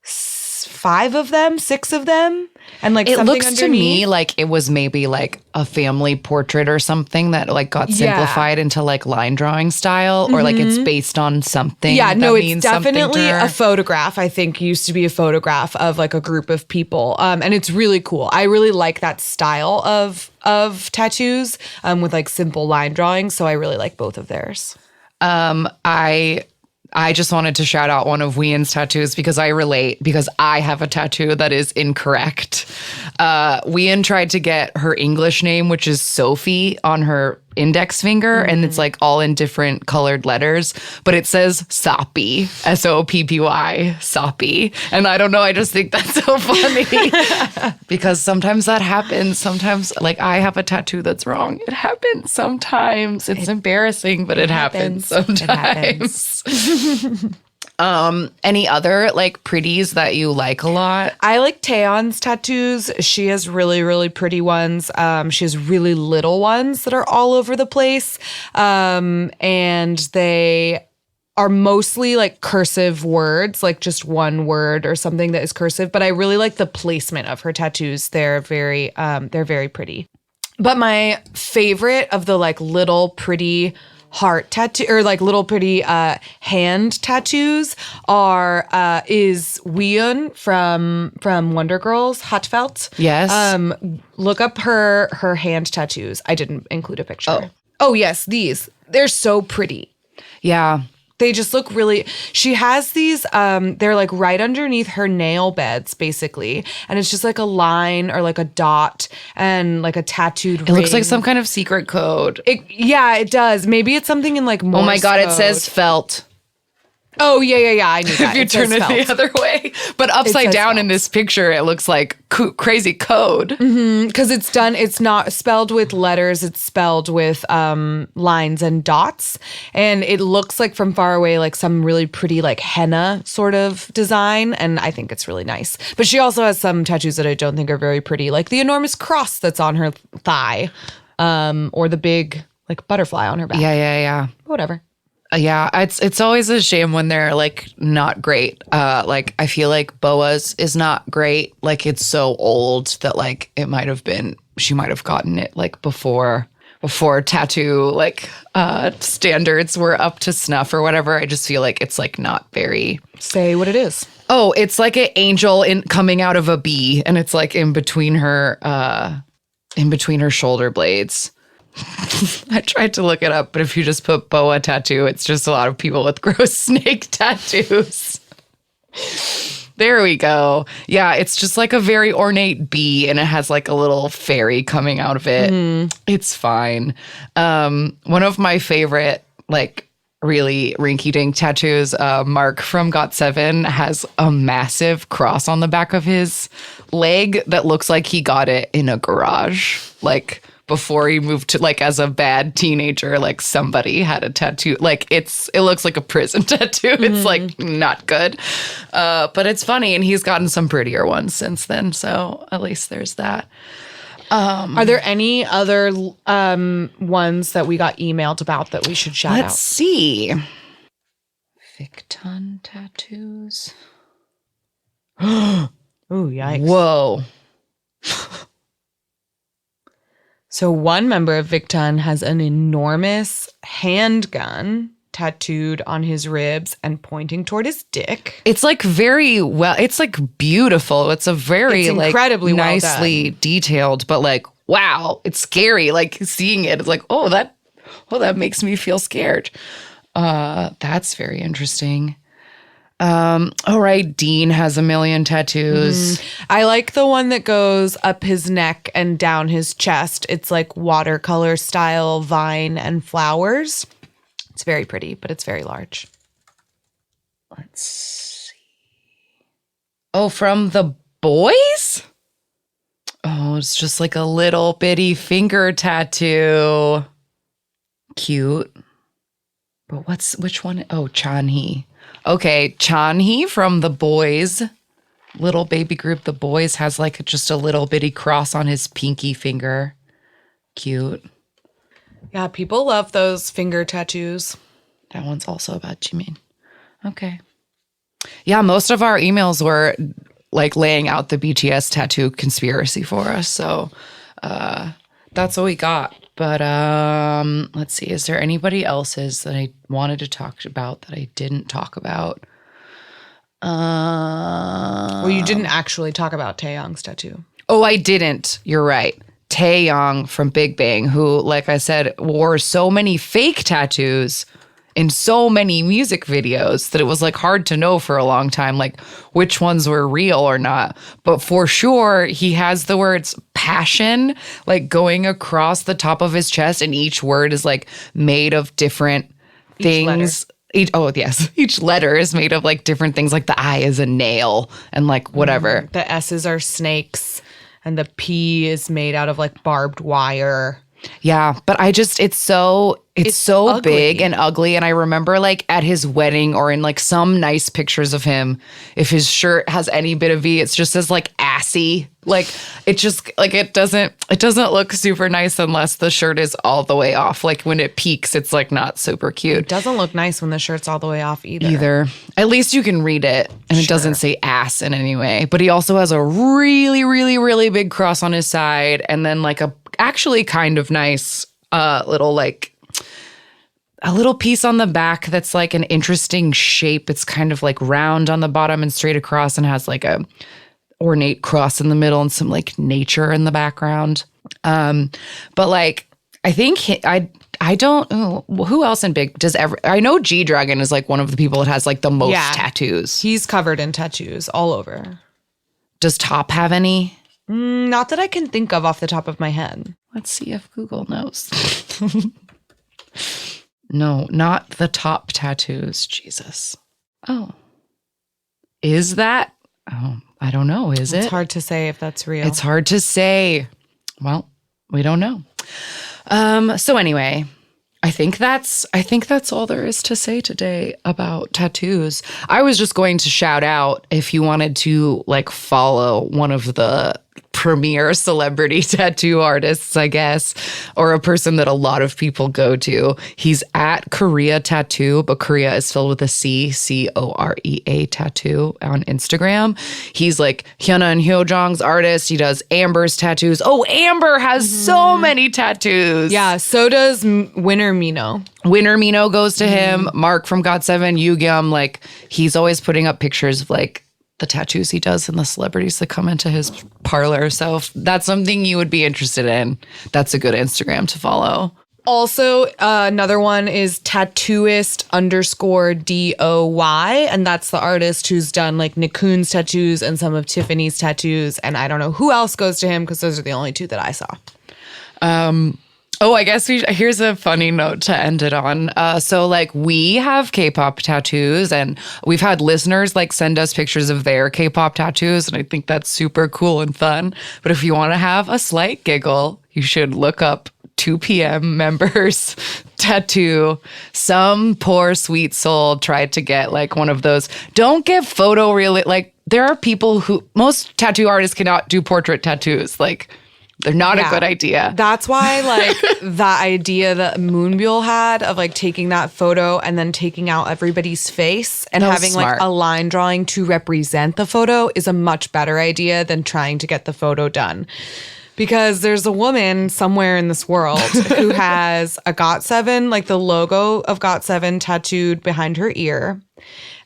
5 of them, 6 of them, and like it something looks underneath. to me like it was maybe like a family portrait or something that like got simplified into like line drawing style, or like it's based on something. Yeah, that no, it's means something to definitely her. a photograph. I think used to be a photograph of like a group of people, and it's really cool. I really like that style of tattoos with like simple line drawing. So I really like both of theirs. I just wanted to shout out one of Ween's tattoos because I relate, because I have a tattoo that is incorrect. Ween tried to get her English name, which is Sophie, on her index finger, and it's like all in different colored letters, but it says Soppy, Soppy, Soppy. And I don't know, I just think that's so funny because sometimes that happens. Sometimes like I have a tattoo that's wrong. It happens sometimes. It's embarrassing, but it happens sometimes. Any other like pretties that you like a lot? I like Taeyeon's tattoos. She has really, really pretty ones. She has really little ones that are all over the place. And they are mostly like cursive words, like just one word or something that is cursive. But I really like the placement of her tattoos. They're very pretty. But my favorite of the like little pretty heart tattoo, or like little pretty hand tattoos, is Wheeun from Wonder Girls, Hatfelt. Yes. Look up her hand tattoos. I didn't include a picture. Oh yes, these. They're so pretty. Yeah. They just look really, she has these, they're like right underneath her nail beds, basically. And it's just like a line or like a dot and like a tattooed ring. It looks like some kind of secret code. It does. Maybe it's something in like Morse Oh my God, code. it says felt. Oh, yeah. I knew that. If you turn it the other way. But upside down in this picture, it looks like crazy code. Because it's not spelled with letters. It's spelled with lines and dots. And it looks like from far away, like some really pretty like henna sort of design. And I think it's really nice. But she also has some tattoos that I don't think are very pretty, like the enormous cross that's on her thigh, or the big like butterfly on her back. Yeah. Whatever. Yeah, it's always a shame when they're like not great. Like I feel like Boa's is not great. Like it's so old that like she might have gotten it like before tattoo like standards were up to snuff or whatever. I just feel like it's like not very. Say what it is. Oh, it's like an angel coming out of a bee, and it's like in between her shoulder blades. I tried to look it up, but if you just put boa tattoo, it's just a lot of people with gross snake tattoos. There we go. Yeah, it's just like a very ornate bee, and it has like a little fairy coming out of it. It's fine. One of my favorite, like, really rinky-dink tattoos, Mark from GOT7 has a massive cross on the back of his leg that looks like he got it in a garage. Like, before he moved to, like, as a bad teenager, like somebody had a tattoo. Like it looks like a prison tattoo. It's like not good. But it's funny, and he's gotten some prettier ones since then. So at least there's that. Are there any other ones that we got emailed about that we should shout out? Let's see. Victon tattoos. Ooh, yikes. Whoa. So one member of Victon has an enormous handgun tattooed on his ribs and pointing toward his dick. It's like it's like beautiful. It's a very incredibly like well nicely done. detailed, but like wow, it's scary. Like seeing it, it's like, oh, that makes me feel scared. That's very interesting. All right, Dean has a million tattoos. I like the one that goes up his neck and down his chest. It's like watercolor style vine and flowers. It's very pretty, but it's very large. Let's see. Oh, from the boys? Oh, it's just like a little bitty finger tattoo. Cute. But which one? Oh, Chanhee. Okay, Chanhee from the boys. Little baby group, the boys, has like just a little bitty cross on his pinky finger. Cute. Yeah, people love those finger tattoos. That one's also about Jimin. Okay. Yeah, most of our emails were like laying out the BTS tattoo conspiracy for us. So that's what we got. But let's see. Is there anybody else's that I wanted to talk about that I didn't talk about? Well, you didn't actually talk about Taeyong's tattoo. Oh, I didn't. You're right. Taeyong from Big Bang, who, like I said, wore so many fake tattoos in so many music videos that it was like hard to know for a long time, like which ones were real or not. But for sure, he has the words passion like going across the top of his chest, and each word is like made of different things. Each letter is made of like different things, like the I is a nail and like whatever. The S's are snakes and the P is made out of like barbed wire. Yeah, but it's so ugly. Big and ugly. And I remember like at his wedding or in like some nice pictures of him, if his shirt has any bit of V, it's just as like assy. Like it just like it doesn't look super nice unless the shirt is all the way off. Like when it peaks, it's like not super cute. It doesn't look nice when the shirt's all the way off either. At least you can read it and it doesn't say ass in any way. But he also has a really, really, really big cross on his side and then like a actually kind of nice little like a little piece on the back that's like an interesting shape. It's kind of like round on the bottom and straight across and has like a ornate cross in the middle and some like nature in the background. But like I think I don't who else in Big I know G-Dragon is like one of the people that has like the most tattoos. He's covered in tattoos all over. Does Top have any? Not that I can think of off the top of my head. Let's see if Google knows. No, not the Top tattoos. Jesus. Oh. Is that? Oh, I don't know. Is it? It's hard to say if that's real. It's hard to say. Well, we don't know. So anyway, I think that's all there is to say today about tattoos. I was just going to shout out if you wanted to like follow one of the premier celebrity tattoo artists, I guess, or a person that a lot of people go to. He's at Korea Tattoo, but Korea is spelled with a C, Corea tattoo on Instagram. He's like Hyuna and Hyojong's artist. He does Amber's tattoos. Oh, Amber has so many tattoos. Yeah, so does Winner Mino. Winner Mino goes to him. Mark from GOT7, Yugyeom, like he's always putting up pictures of like the tattoos he does and the celebrities that come into his parlor. So if that's something you would be interested in, that's a good Instagram to follow. Also, another one is tattooist_DOY. And that's the artist who's done like Nikkun's tattoos and some of Tiffany's tattoos. And I don't know who else goes to him because those are the only two that I saw. Oh, I guess here's a funny note to end it on. So like we have K-pop tattoos and we've had listeners like send us pictures of their K-pop tattoos. And I think that's super cool and fun. But if you want to have a slight giggle, you should look up 2 p.m. members tattoo. Some poor sweet soul tried to get like one of those. Don't get like there are people most tattoo artists cannot do portrait tattoos. Like they're not a good idea. That's why, like, that idea that Moonbyul had of, like, taking that photo and then taking out everybody's face and having, like, a line drawing to represent the photo is a much better idea than trying to get the photo done. Because there's a woman somewhere in this world who has a GOT7, like, the logo of GOT7 tattooed behind her ear.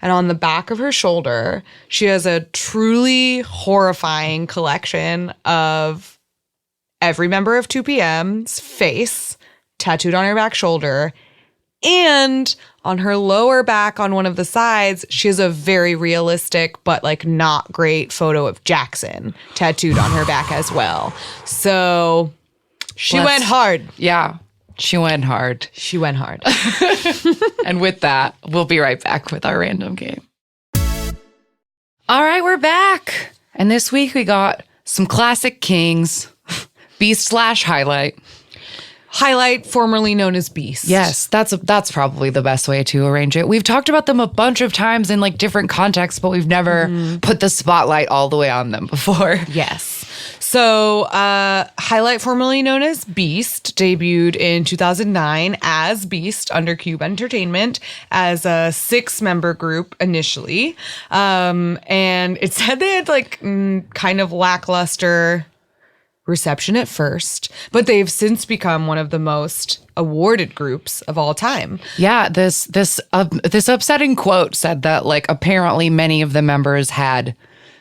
And on the back of her shoulder, she has a truly horrifying collection of every member of 2PM's face tattooed on her back shoulder. And on her lower back on one of the sides, she has a very realistic but like not great photo of Jackson tattooed on her back as well. So she went hard. Yeah, she went hard. She went hard. And with that, we'll be right back with our random game. All right, we're back. And this week we got some classic kings, Beast / Highlight. Highlight, formerly known as Beast. Yes, that's probably the best way to arrange it. We've talked about them a bunch of times in like different contexts, but we've never put the spotlight all the way on them before. Yes. So, Highlight, formerly known as Beast, debuted in 2009 as Beast under Cube Entertainment as a 6-member group initially. And it said they had like kind of lackluster reception at first, but they've since become one of the most awarded groups of all time. Yeah, this upsetting quote said that like apparently many of the members had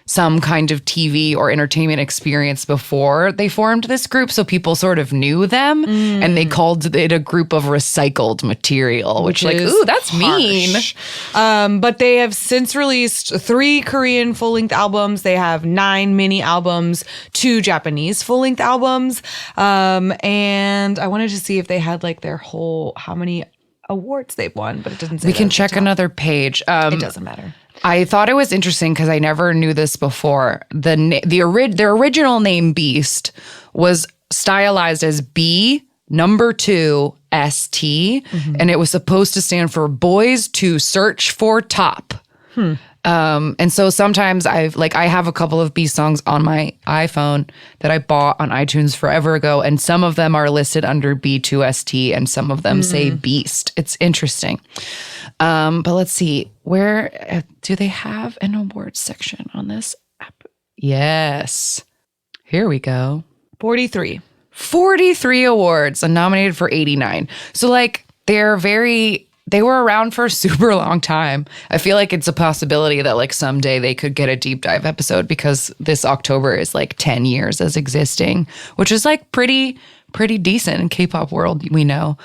some kind of TV or entertainment experience before they formed this group, so people sort of knew them, and they called it a group of recycled material, which like, ooh, that's harsh. Mean. But they have since released 3 Korean full-length albums. They have 9 mini albums, 2 Japanese full-length albums, and I wanted to see if they had like their whole how many awards they've won, but it doesn't say. We can check another page. It doesn't matter. I thought it was interesting because I never knew this before. Their original name Beast was stylized as B number 2 ST, and it was supposed to stand for Boys to Search for Top. And so sometimes I have a couple of Beast songs on my iPhone that I bought on iTunes forever ago, and some of them are listed under B2ST and some of them say Beast. It's interesting. But let's see, where do they have an awards section on this app? Yes. Here we go. 43 awards and nominated for 89. So like they were around for a super long time. I feel like it's a possibility that like someday they could get a deep dive episode because this October is like 10 years as existing, which is like pretty decent in K-pop world, we know.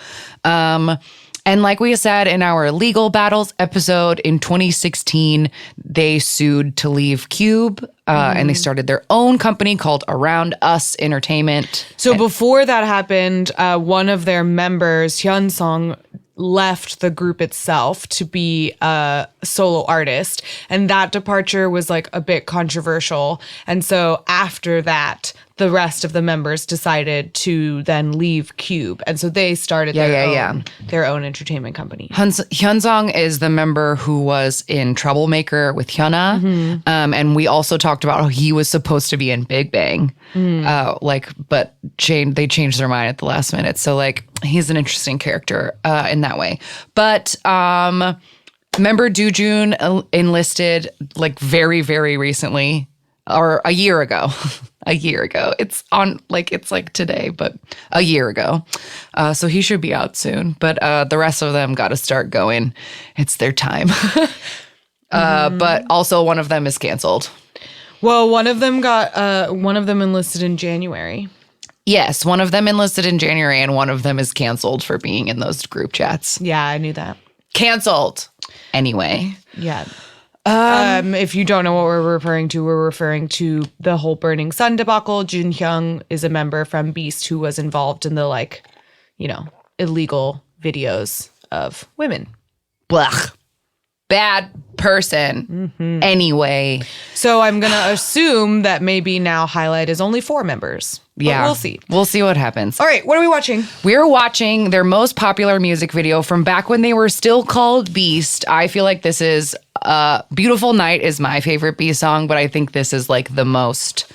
And like we said in our legal battles episode in 2016, they sued to leave Cube and they started their own company called Around Us Entertainment. So before that happened, one of their members, Hyun Sung, left the group itself to be a solo artist. And that departure was like a bit controversial. And so after that, the rest of the members decided to then leave Cube. And so they started their own entertainment company. Hyunsung is the member who was in Troublemaker with Hyuna. And we also talked about how he was supposed to be in Big Bang. But they changed their mind at the last minute. So like he's an interesting character in that way. But member Doojun enlisted like very, very recently, or a year ago. It's like today, but a year ago. So he should be out soon. But the rest of them got to start going. It's their time. But also one of them is canceled. Well, one of them enlisted in January. Yes, one of them enlisted in January and one of them is canceled for being in those group chats. Yeah, I knew that. Canceled. Anyway. Yeah. If you don't know what we're referring to the whole Burning Sun debacle. Jun Hyung is a member from Beast who was involved in the illegal videos of women. Blah. Bad person. Anyway. So I'm going to assume that maybe now Highlight is only 4 members. Yeah. But we'll see. We'll see what happens. All right. What are we watching? We're watching their most popular music video from back when they were still called Beast. I feel like this is Beautiful Night is my favorite Beast song, but I think this is like the most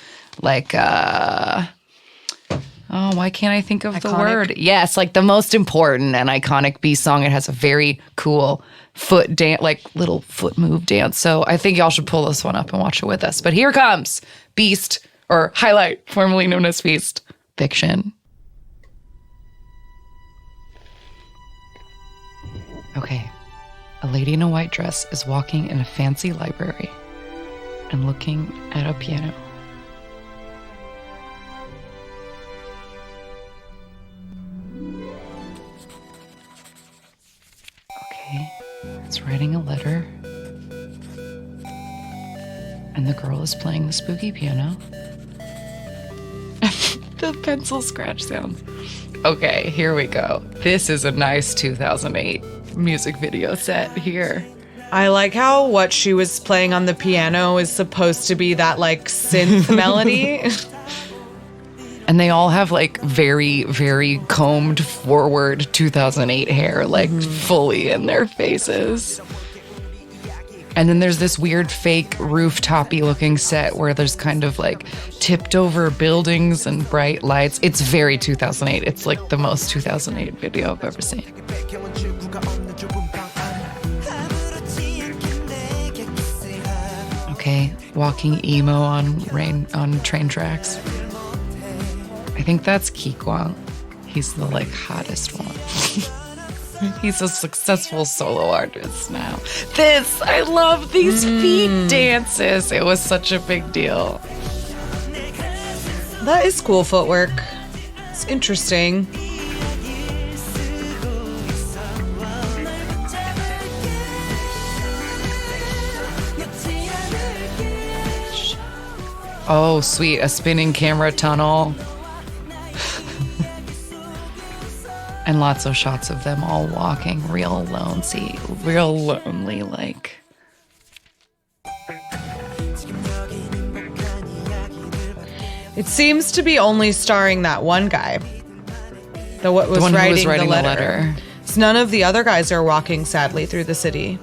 why can't I think of iconic? The word? Yes, like the most important and iconic Beast song. It has a very cool foot dance, like little foot move dance. So I think y'all should pull this one up and watch it with us. But here comes Beast, or Highlight, formerly known as Beast, Fiction. Okay. A lady in a white dress is walking in a fancy library and looking at a piano. And the girl is playing the spooky piano. The pencil scratch sound. Okay, here we go. This is a nice 2008 music video set here. I like how what she was playing on the piano is supposed to be that like synth melody. And they all have like very, very combed forward 2008 hair, like fully in their faces. And then there's this weird fake rooftop-y looking set where there's kind of like tipped over buildings and bright lights. It's very 2008. It's like the most 2008 video I've ever seen. Okay, walking emo on train tracks. I think that's Kikwang. He's the like hottest one. He's a successful solo artist now. I love these feet dances. It was such a big deal. That is cool footwork. It's interesting. Oh, sweet. A spinning camera tunnel. And lots of shots of them all walking real lonely like. It seems to be only starring that one guy. The one who was writing the letter. So none of the other guys are walking sadly through the city.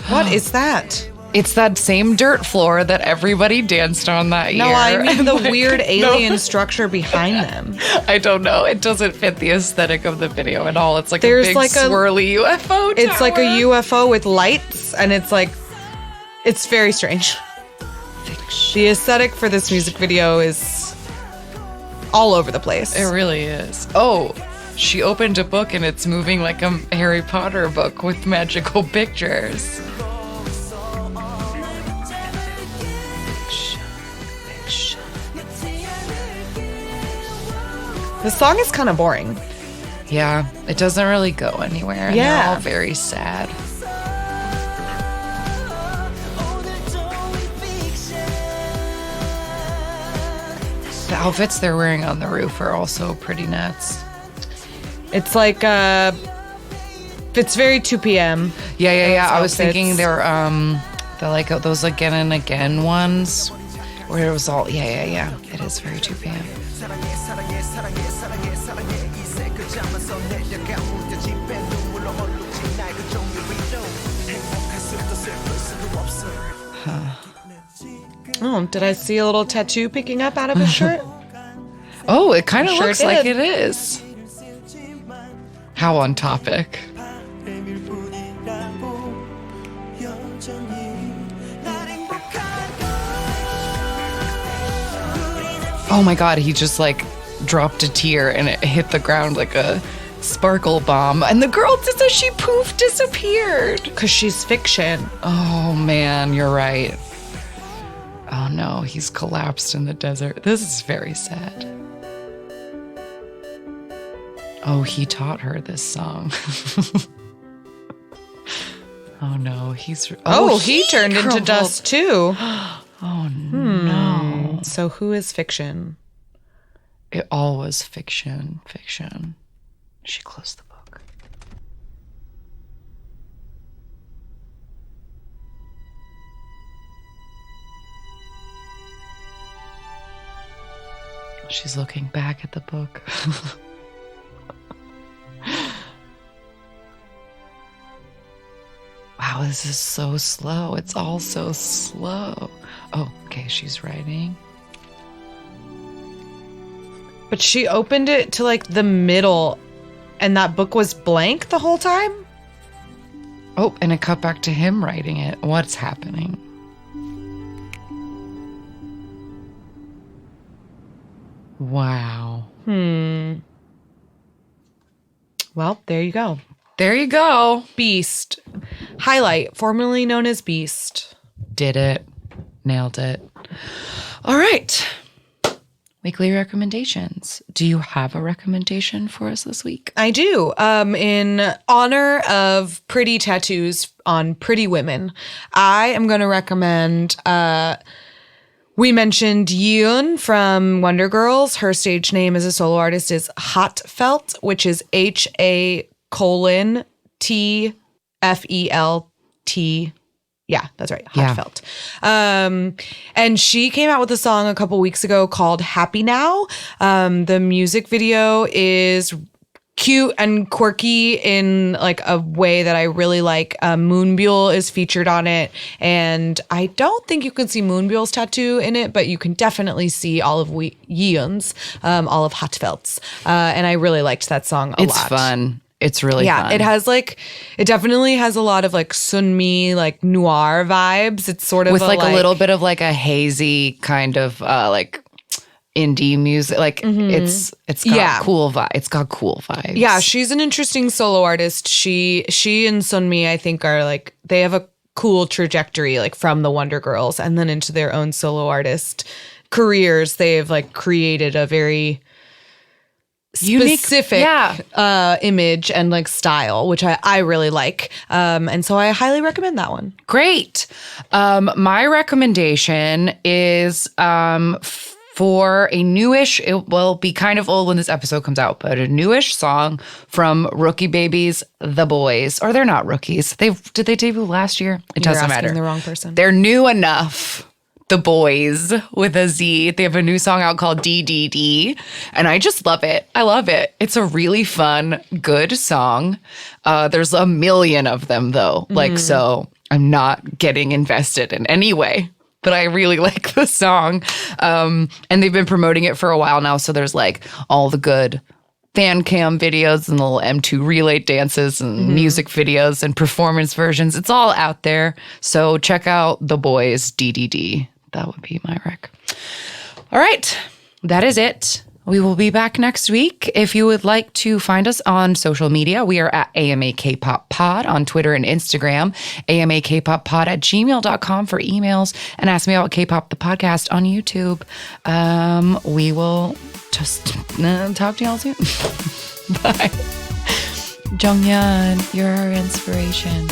What is that? It's that same dirt floor that everybody danced on that year. No, I mean the weird alien structure behind them. I don't know. It doesn't fit the aesthetic of the video at all. It's like a big swirly UFO tower. It's like a UFO with lights, and it's very strange. The aesthetic for this music video is all over the place. It really is. Oh, she opened a book and it's moving like a Harry Potter book with magical pictures. The song is kind of boring. Yeah, it doesn't really go anywhere. And they're all very sad. The outfits they're wearing on the roof are also pretty nuts. It's like it's very 2 p.m. Yeah. I was thinking they're like those again and again ones where it was all yeah. It is very 2 p.m. Oh, did I see a little tattoo picking up out of his shirt? Oh, it kind of looks like it is. How on topic. Oh my God, he just like dropped a tear and it hit the ground like a sparkle bomb. And the girl she poof disappeared. Because she's fiction. Oh man, you're right. Oh no, he's collapsed in the desert. This is very sad. Oh, he taught her this song. Oh no, he turned into dust too. Oh no. So who is fiction? It all was fiction. She closed the book. She's looking back at the book. Wow, this is so slow. It's all so slow. Oh, okay, she's writing. But she opened it to like the middle and that book was blank the whole time? Oh, and it cut back to him writing it. What's happening? Wow. Well, there you go. There you go. Beast. Highlight, formerly known as Beast. Did it. Nailed it. All right. Weekly recommendations. Do you have a recommendation for us this week? I do. In honor of pretty tattoos on pretty women, I am going to recommend We mentioned Yeon from Wonder Girls. Her stage name as a solo artist is Hotfelt, which is HA:*TFELT. Yeah, that's right. Hotfelt. And she came out with a song a couple weeks ago called Happy Now. The music video is cute and quirky in like a way that I really like. Moonbyul is featured on it, and I don't think you can see Moonbyul's tattoo in it, but you can definitely see all of Yeon's, all of Hotfelt's. And I really liked that song a lot. It's fun. It's really fun. It definitely has a lot of like Sunmi, like noir vibes. It's sort of with like a little bit of like a hazy kind of like indie music. Like it's got cool vibe. It's got cool vibes. Yeah, she's an interesting solo artist. She and Sunmi, I think, are like, they have a cool trajectory like from the Wonder Girls and then into their own solo artist careers. They've like created a very specific image and like style, which I really like. And so I highly recommend that one. Great. My recommendation is for a newish, it will be kind of old when this episode comes out, but a newish song from Rookie Babies, The Boys. Or they're not rookies. Did they debut last year? It doesn't matter. You're asking the wrong person. They're new enough. The Boys with a Z. They have a new song out called DDD, and I just love it. I love it. It's a really fun, good song. There's a million of them though. Like, so I'm not getting invested in any way, but I really like the song. And they've been promoting it for a while now. So there's like all the good fan cam videos and little M2 relay dances and music videos and performance versions. It's all out there. So check out The Boys DDD. That would be my rec. All right. That is it. We will be back next week. If you would like to find us on social media, we are at AMA Kpop Pod on Twitter and Instagram, amakpoppod@gmail.com for emails, and Ask Me About K-Pop, the podcast on YouTube. We will just talk to y'all soon. Bye. Jonghyun, you're our inspiration.